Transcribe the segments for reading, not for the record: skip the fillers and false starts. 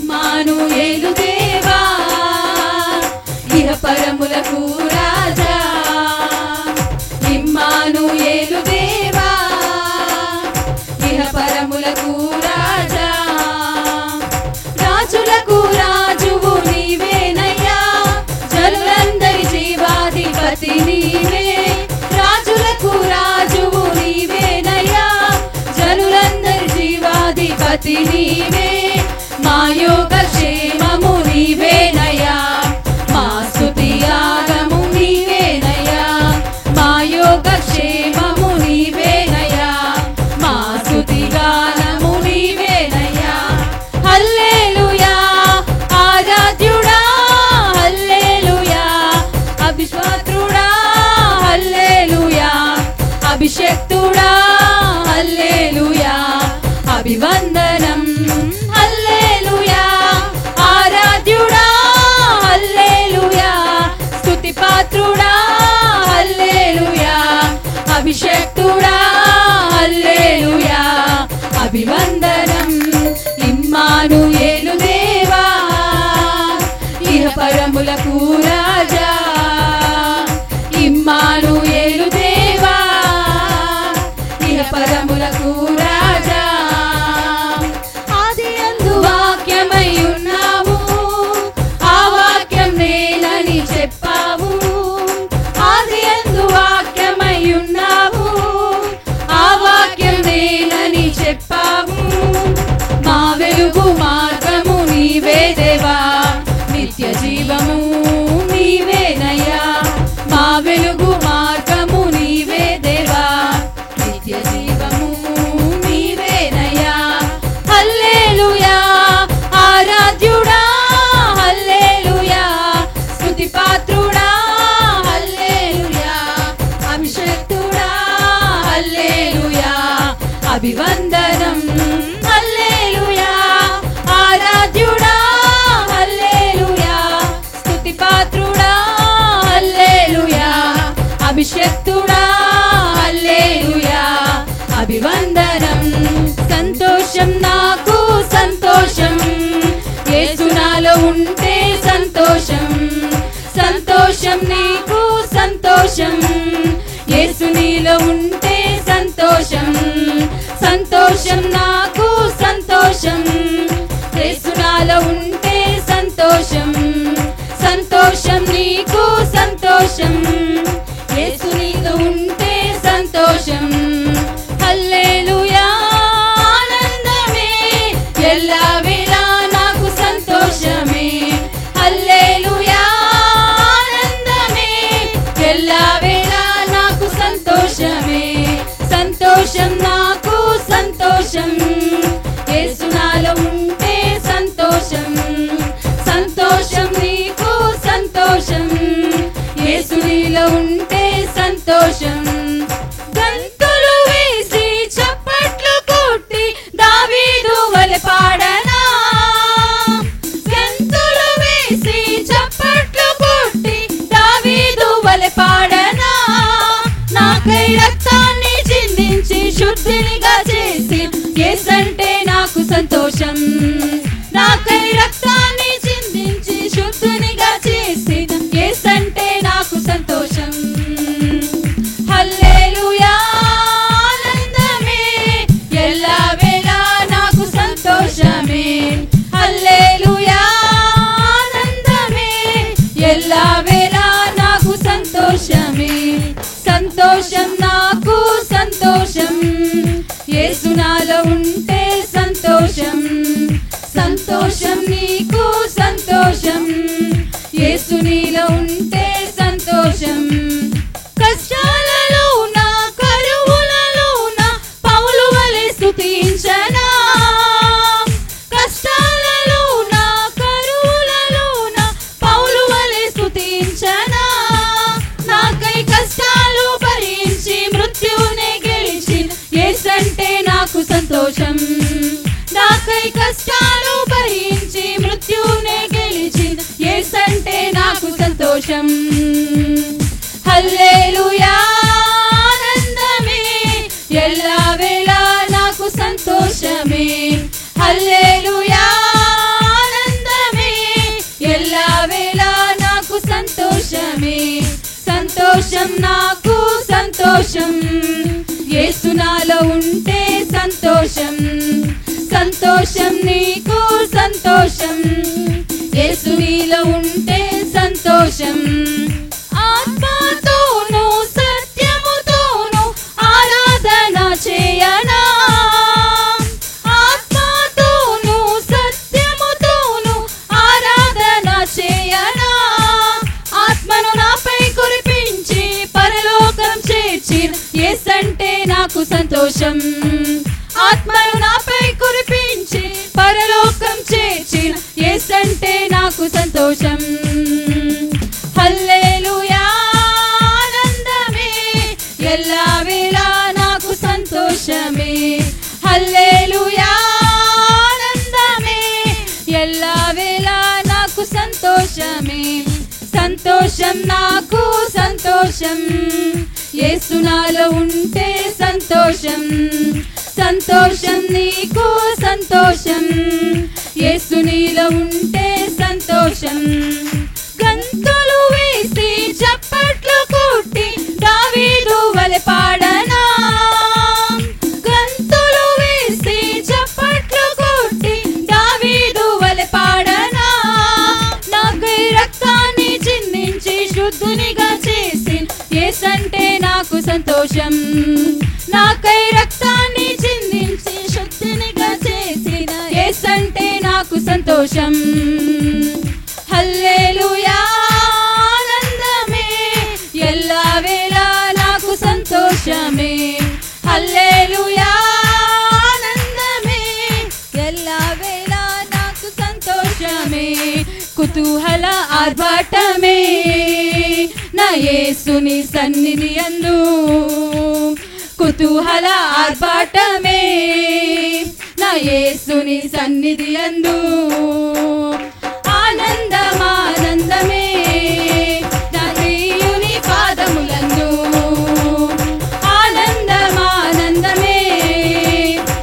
ఇమ్మానుయేలు దేవా ఇహ పరములకు రాజా ఇమ్మానుయేలు దేవా ఇహ పరములకు రాజా రాజులకు రాజువు నీవేనయ్యా జనులందరి జీవాధిపతి నీవే రాజులకు రాజువు నీవేనయ్యా జనులందరి జీవాధిపతి నీవే మా యోగక్షేమము నీవేనయ్యా మా స్తుతి యాగము నీవేనయ్యా మా యోగక్షేమము నీవేనయ్యా మా స్తుతి గానము నీవేనయ్యా హల్లెలూయా ఆరాధ్యుడా హల్లెలూయా అభిషేక్తుడా హల్లెలూయా అభిషేక్తుడా హల్లెలూయా అభివందనం హల్లెలూయా ఆరాధ్యుడా హల్లెలూయా స్తుతి పాత్రుడా హల్లెలూయా అభిషేక్తుడా హల్లెలూయా అభివందనం ఇమ్మానుయేలు దేవా ఇహ పరములకు రాజా ఇమ్మానుయేలు దేవా ఇహ పరములకు రాజా ఆదియందు వాక్యమై ఉన్నావు ఆ వాక్యం నేనని చెప్పావు ఆదియందు వాక్యమై ఉన్నావు ఆ వాక్యం నేనని చెప్పావు మా వెలుగు మార్గము నీవే దేవా నిత్య జీవము నీవేనయ్యా మా వెలుగు మార్గము నీవే దేవా నిత్య జీవము నీవేనయ్యా హల్లెలూయా ఆరాధ్యుడా హల్లెలూయా స్తుతి పాత్రుడా హల్లెలూయా అభిషేక్తుడా హల్లెలూయా అభివందనం హల్లెలూయా ఆరాధ్యుడా హల్లెలూయా స్తుతి పాత్రుడా హల్లెలూయా అభిషేక్తుడా హల్లెలూయా అభివందనం సంతోషం నాకు సంతోషం యేసు నాలో ఉంటే సంతోషం సంతోషం నీకు సంతోషం యేసు నీలో ఉంటే సంతోషం సంతోషం నాకు సంతోషం యేసు నాలో ఉంటే సంతోషం సంతోషం నీకు సంతోషం యేసు నీలో ఉంటే సంతోషం హల్లెలూయా ఆనందమే ఎల్లవేళలా నాకు సంతోషమే హల్లెలూయా ఆనందమే ఎల్లవేళలా నాకు సంతోషమే సంతోషం నాకు సంతోషం యేసు నాలో ఉంటే సంతోషం సంతోషం నీకు సంతోషం యేసు నీలో ఉంటే సంతోషం గంతులు వేసి చప్పట్లు కొట్టి దావీదు వలె పాడనా గంతులు వేసి చప్పట్లు కొట్టి దావీదు వలె పాడనా నాకై రక్తాన్ని చిందించి శుద్ధినిగా చేసి యేసంటే నాకు సంతోషం నాకై రక్తాన్ని చిందించి శుద్ధినిగా చేసి యేసంటే నాకు సంతోషం హల్లెలూయా ఆనందమే ఎల్లవేళలా నాకు సంతోషమే హల్లెలూయా ఆనందమే ఎల్లవేళలా నాకు సంతోషమే సంతోషం నాకు సంతోషం యేసు నాలో ఉంటే సంతోషం సంతోషం నీకు సంతోషం యేసు నీలో ఉంటే సంతోషం కష్టాలలో నా కరువులలో నా పౌలు వలె స్తుతించనా కష్టాలలో నా కరువులలో నా పౌలు వలె స్తుతించనా నాకై కష్టాలు భరించి మృత్యువునే గెలిచి యేసంటే నాకు సంతోషం నాకై కష్టాలు భరించి మృత్యువునే గెలిచి యేసంటే నాకు సంతోషం హల్లెలూయా ఆనందమే ఎల్లవేళలా నాకు సంతోషమే హల్లెలూయా సంతోషం నాకు సంతోషం, యేసు నాలో ఉంటే సంతోషం, సంతోషం నీకు సంతోషం, యేసు నీలో ఉంటే సంతోషం. ఆత్మతోను సత్యముతోను ఆరాధన చేయనా, ఆత్మతోను సత్యముతోను ఆరాధన చేయనా, ఆత్మను నాపై కురిపించి పరలోకం చేర్చిన యేసంటే నాకు సంతోషం, ఆత్మను నాపై కురిపించి పరలోకం చేర్చిన యేసంటే నాకు సంతోషం. హల్లెలూయా ఆనందమే, ఎల్లవేళ నాకు సంతోషమే, హల్లెలూయా ఆనందమే, ఎల్లవేళ నాకు సంతోషమే, సంతోషం నాకు సంతోషం, యేసు నాలో ఉంటే సంతోషం, సంతోషం నీకు సంతోషం, యేసు నీలో ఉంటే సంతోషం. గంతులు వేసి చప్పట్లు కొట్టి దావీదు వలె పాడనా, గంతులు వేసి చప్పట్లు కొట్టి దావీదు వలె పాడనా, నాకై రక్తాన్ని చిందించి శుద్ధునిగా చేసి యేసంటే నాకు సంతోషం, నాకై రక్తాన్ని చిందించి శుద్ధునిగా చేసిన యేసంటే నాకు సంతోషం. హల్లెలూయా ఆనందమే, ఎల్లవేళ నాకు సంతోషమే, హల్లెలూయా ఆనందమే, ఎల్లవేళ నాకు సంతోషమే, కుతూహల ఆర్భాటమే నా యేసుని సన్నిధి యందు, కుతూహల ఆర్భాటమే నా యేసుని సన్నిధి యందు, ఆనందమానందమే నా ప్రియుని పాదములందు, ఆనందమానందమే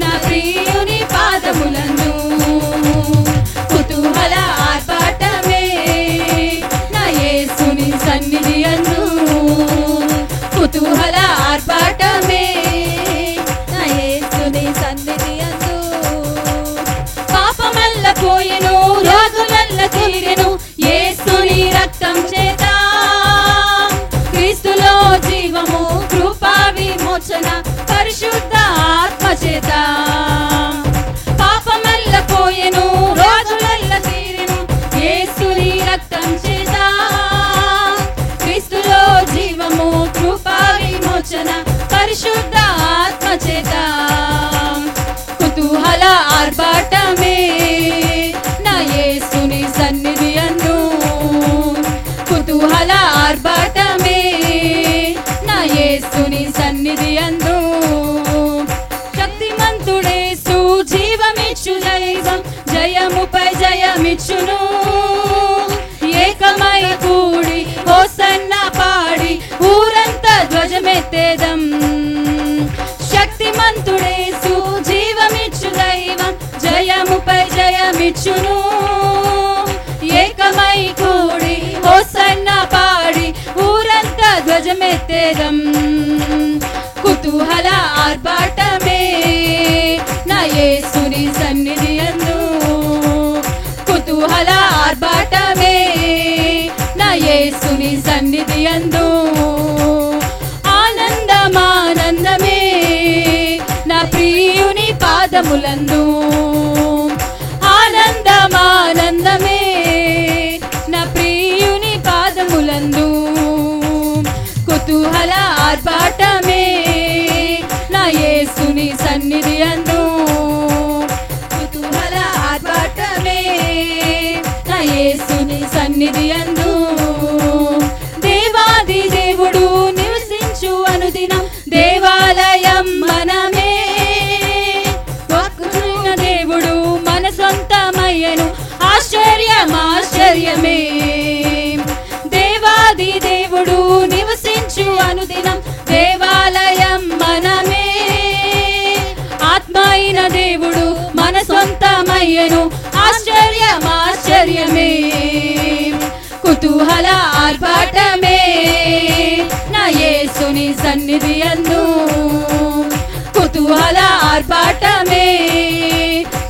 నా ప్రియుని పాదములందు, కుతూహల ఆర్భాటమే నా యేసుని సన్నిధి యందు, కుతూహల ఆర్భాటమే నా యేసుని సన్నిధి యందు. పాపమల్ల పోయెను, రోగులల్ల తీరెను యేసుని రక్తం చేత, క్రీస్తులో జీవము కృపా విమోచన పరిశుద్ధ ఆత్మ చేత. పాపమల్ల పోయెను, రోగులల్ల తీరెను యేసుని రక్తం చేత, క్రీస్తులో జీవము కృపా విమోచన పరిశుద్ధ ఆత్మ చేత. కుతూహల ఆర్భాటమే నా యేసుని సన్నిధి యందు, కుతూహల ఆర్భాటమే నా యేసుని సన్నిధి యందు. శక్తిమంతుడేసు జీవమిచ్చు దైవం, జయముపై జయమిచ్చును, ఏకమై కూడి హోసన్న పాడి ఊరంతా ధ్వజమెత్తేదం. శక్తిమంతుడేసు జీవమిచ్చు దైవం, జయముపై జయమిచ్చును, ఏకమై కూడి హోసన్న పాడి ఊరంతా ధ్వజమెత్తేదం. కుతూహల ఆర్భాటమే నా యేసుని సన్నిధి యందు, కుతూహల ఆర్భాటమే నా యేసుని సన్నిధి యందు, ఆనందమానందమే నా ప్రియుని పాదములందు, ఆనందమానందమే నా ప్రియుని పాదములందు, కుతూహల ఆర్భాటమే నా యేసుని సన్నిధి యందు, కుతూహల ఆర్భాటమే నా యేసుని సన్నిధి యందు. దేవాది దేవుడు నివసించు అనుదినం దేవాలయం మనమే, వాక్కున దేవుడు మన సొంతమయ్యను ఆశ్చర్యమే. దేవాది దేవుడు నివసించు అనుదినం దేవాలయం మనమే, ఆత్మైన దేవుడు మన సొంతమయ్యను ఆశ్చర్యమే. కుతూహల ఆర్భాటమే నా సన్నిధి యందు కుతూహల ఆర్భాటమే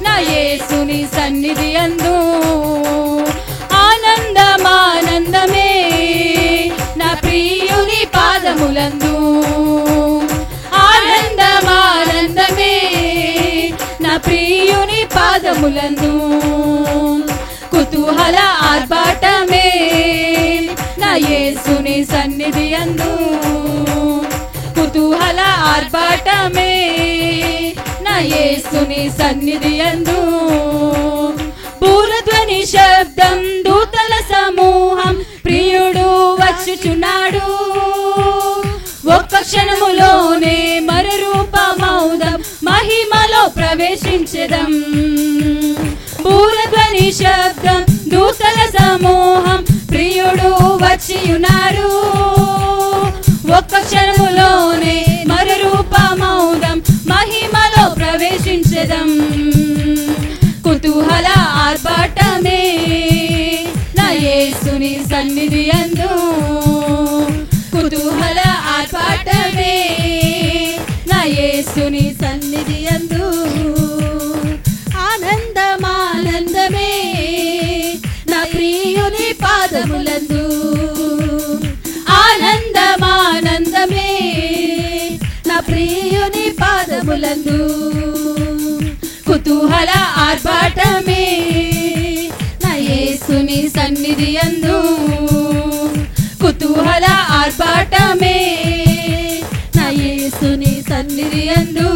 నా యేసుని సన్నిధి యందు ఆనందమానందమే నా ప్రియుని పాదములందు ఆనందమానందమే నా ప్రియుని పాదములందు కుతూహల ఆర్భాటమే నా యేసుని సన్నిధి యందు కుతూహల ఆర్భాటమే నా యేసుని సన్నిధి యందు బూరధ్వని శబ్దం దూతల సమూహం ప్రియుడు వచ్చుచున్నాడు ఒక్క క్షణములోనే మరురూపమౌదం మహిమలో ప్రవేశించెదం బూరధ్వని శబ్దం దూతల సమూహం ప్రియుడు వచ్చియున్నాడు ఒక్క క్షణములోనే మరురూపమౌదం మహిమలో ప్రవేశించెదం కుతూహల ఆర్భాటమే నా యేసుని సన్నిధి యందు కుతూహల ఆర్భాటమే నా యేసుని సన్నిధి యందు ఆనందమానందమే నా ప్రియుని పాదములందు ఆనందమానందమే నా ప్రియుని పాదములందు కుతూహల ఆర్భాటమే నా యేసుని సన్నిధి యందు కుతూహల ఆర్భాటమే నా యేసుని సన్నిధి యందు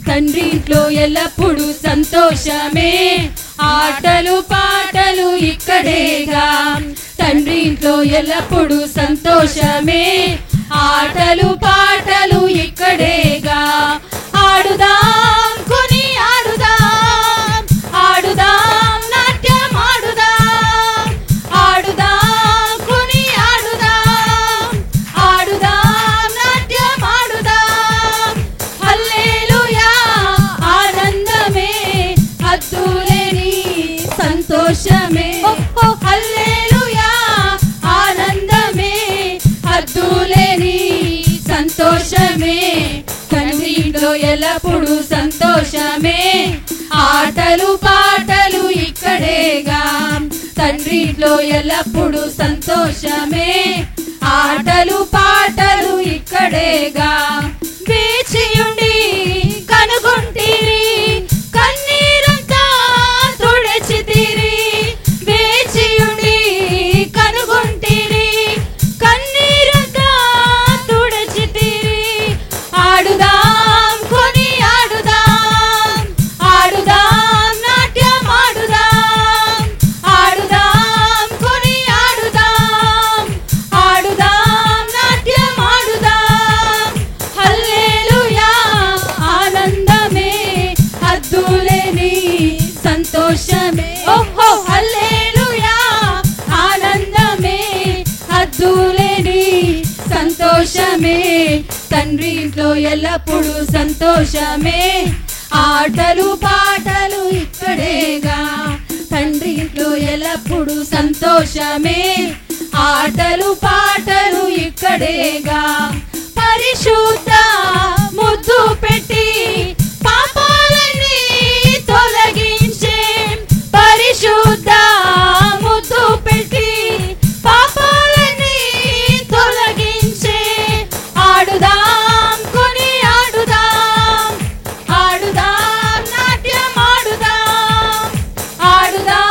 తండ్రి ఇంట్లో ఎల్లప్పుడూ సంతోషమే ఆటలు పాటలు ఇక్కడేగా తండ్రి ఇంట్లో ఎల్లప్పుడూ సంతోషమే ఆటలు పాటలు ఇక్కడేగా ఆడుదాం కొని ఆడుదాం ఆడుదాం నాట్యం ఆడుదాం ఆడుదాం కొని ఆడుదాం ఆడుదాం నాట్యం ఆడుదాం హల్లెలూయా ఆనందమే హద్దులేని సంతోషమే హల్లెలూయా ఆనందమే హద్దులేని సంతోషమే తండ్రి ఇంట్లో ఎల్లప్పుడూ సంతోషమే ఆటలు పాటలు ఇక్కడేగా తండ్రి ఇంట్లో ఎల్లప్పుడూ సంతోషమే ఆటలు పాటలు ఇక్కడేగా వేచియుండి కనుగొంటిరి కన్నీరంతా తుడిచితిరి వేచియుండి కనుగొంటిరి కన్నీరంతా తుడిచితిరి ఆడుదాం కొని ఆడుదాం ఆడుదాం నాట్యం ఆడుదాం ఆడుదాం కొని ఆడుదాం ఆడుదాం నాట్యం ఆడుదాం హల్లెలూయా ఆనందమే హద్దులేని సంతోషమే ఓహో హల్లెలూయా ఆనందమే హద్దులేని సంతోషమే తండ్రి ఇంట్లో ఎల్లప్పుడూ సంతోషమే ఆటలు పాటలు ఇక్కడేగా తండ్రి ఇంట్లో ఎల్లప్పుడూ సంతోషమే ఆటలు పాటలు ఇక్కడేగా పరిశుద్ధ ముద్దు పెట్టి పాపాలన్నీ తొలగించే పరిశుద్ధ ముద్దు పెట్టి పాపాలన్నీ తొలగించే ఆడుదాం కొని ఆడుదాం ఆడుదాం నాట్యం ఆడుదాం ఆడుదాం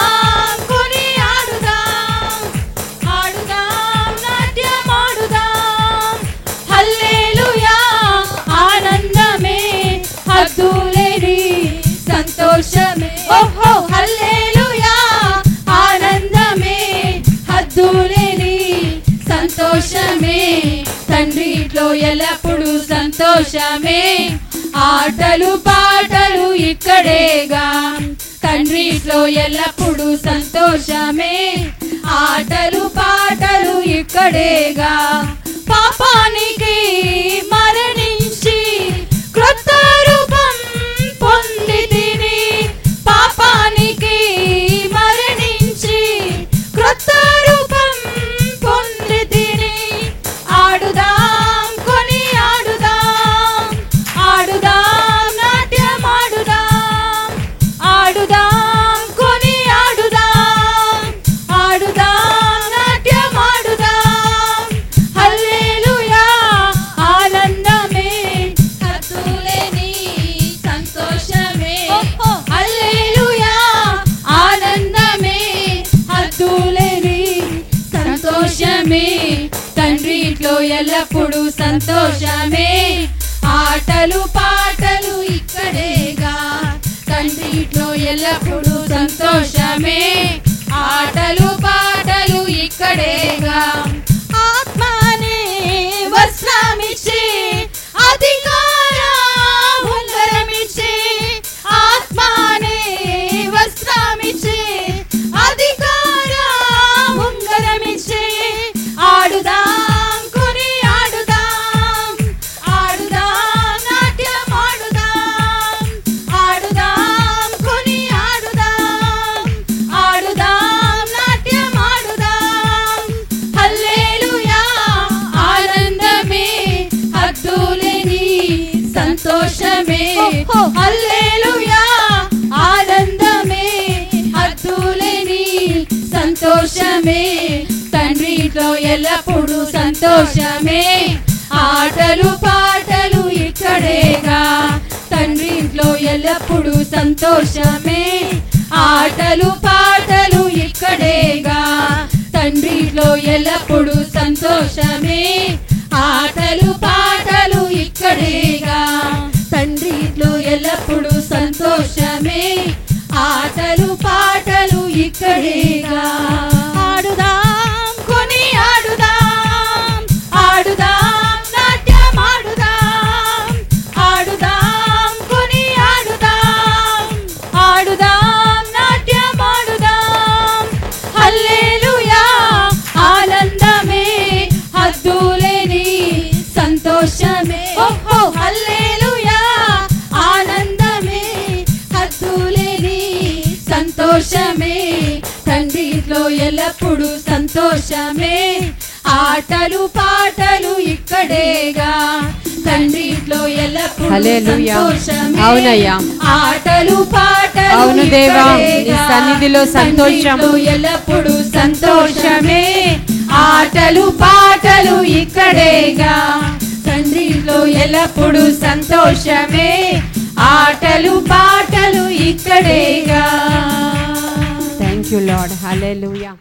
కొని ఆడుదాం ఆడుదాం నాట్యం ఆడుదాం హల్లెలూయా ఆనందమే హద్దులేని సంతోషమే ఓహో హల్లెలూయా ఆనందమే హద్దులేని సంతోషమే తండ్రి ఇంట్లో ఎల్లప్పుడూ సంతోషమే ఆటలు పాటలు ఇక్కడేగా తండ్రి ఇంట్లో ఎల్లప్పుడూ సంతోషమే ఆటలు పాటలు ఇక్కడేగా పాపానికి మరణించి క్రొత్త రూపం పొందితిని పాపానికి మరణించి క్రొత్త రూపం పొందితిని ఆడుదాం ఎల్లప్పుడూ సంతోషమే, ఆటలు పాటలు ఇక్కడేగా. తండ్రి ఇంట్లో ఎల్లప్పుడూ సంతోషమే, ఆటలు పాటలు ఇక్కడేగా. ఆత్మనే వస్త్రమిచ్చే అధికార ఉంగరమిచ్చే, ఆత్మనే వస్త్రమిచ్చే అధికార ఉంగరమిచ్చే. ఆడుదాం కొని ఆడుదాం, ఆడుదాం నాట్యం ఆడుదాం, ఆడుదాం కొని ఆడుదాం, ఆడుదాం నాట్యం ఆడుదాం. హల్లెలూయా ఆనందమే హద్దులేని సంతోషమే, హల్లెలూయా ఆనందమే హద్దులేని సంతోషమే. తండ్రి ఇంట్లో ఎల్లప్పుడూ సంతోషమే, ఆటలు పాటలు ఇక్కడేగా. తండ్రి ఇంట్లో ఎల్లప్పుడూ సంతోషమే, ఆటలు పాటలు ఇక్కడేగా. తండ్రి ఇంట్లో ఎల్లప్పుడూ సంతోషమే, ఆటలు పాటలు ఇక్కడేగా. తండ్రి ఇంట్లో ఎల్లప్పుడూ సంతోషమే, ఆటలు పాటలు ఇక్కడేగా. ఆడుదాం కొని ఆడుదాం, ఆడుదాం నాట్యం ఆడుదాం, ఆడుదాం కొని ఆడుదాం, ఆడుదాం నాట్యం ఆడుదాం. హల్లెలూయా ఆనందమే హద్దులేని సంతోషమే, ఓహో హల్లెలూయా ఆనందమే హద్దులేని సంతోషమే. తండ్రి ఇంట్లో ఎల్లప్పుడూ సంతోషమే, ఆటలు పాటలు ఇక్కడేగా. తండ్రి ఇంట్లో ఎల్లప్పుడూ సంతోషమే, అవునయ్యా, ఆటలు పాటలు అవును దేవా, నీ సన్నిధిలో సంతోషం ఎల్లప్పుడూ సంతోషమే, ఆటలు పాటలు ఇక్కడేగా. తండ్రి ఇంట్లో ఎల్లప్పుడూ సంతోషమే, ఆటలు పాటలు ఇక్కడేగా. Thank you Lord. హల్లెలూయా.